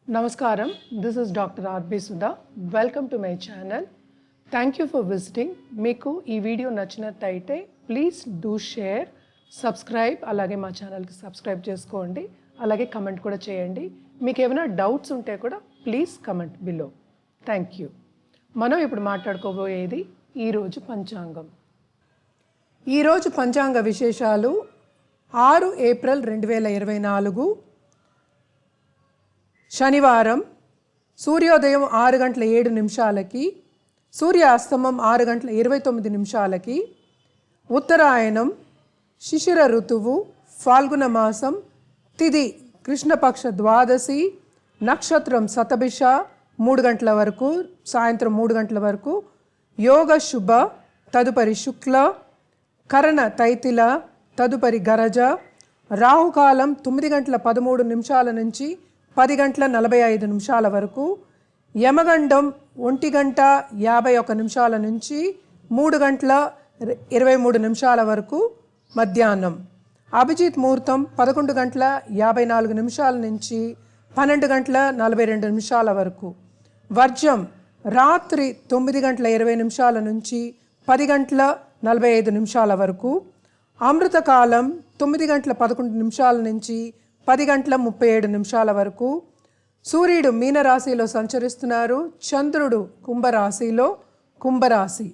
Namaskaram, this is Dr. R.B. Sudha. Welcome to my channel. Thank you for visiting. మీకు ఈ video నచ్చినట్టయితే please do share, subscribe, అలాగే మా ఛానల్కి subscribe చేసుకోండి, అలాగే కమెంట్ కూడా చేయండి. మీకు ఏమైనా డౌట్స్ ఉంటే కూడా please comment below. Thank you. మనం ఇప్పుడు మాట్లాడుకోబోయేది ఈరోజు పంచాంగం. ఈరోజు పంచాంగ విశేషాలు 6 ఏప్రిల్ 2024 శనివారం సూర్యోదయం 6:07 సూర్యాస్తమం 6:29 ఉత్తరాయణం, శిశిర ఋతువు, ఫాల్గుణ మాసం, తిథి కృష్ణపక్ష ద్వాదశి, నక్షత్రం శతభిష 3 గంటల వరకు, సాయంత్రం 3 గంటల వరకు, యోగ శుభ, తదుపరి శుక్ల, కరణ తైతిల, తదుపరి గరజ, రాహుకాలం 9:13 నుంచి 10:45 వరకు, యమగండం 1:51 నుంచి 3:23 వరకు మధ్యాహ్నం, అభిజిత్ ముహూర్తం 11:54 నుంచి 12:42 వరకు, వర్జం రాత్రి 9:20 నుంచి 10:45 వరకు, అమృతకాలం 9:11 నుంచి 10:37 వరకు. సూర్యుడు మీనరాశిలో సంచరిస్తున్నారు, చంద్రుడు కుంభరాశిలో, కుంభరాశి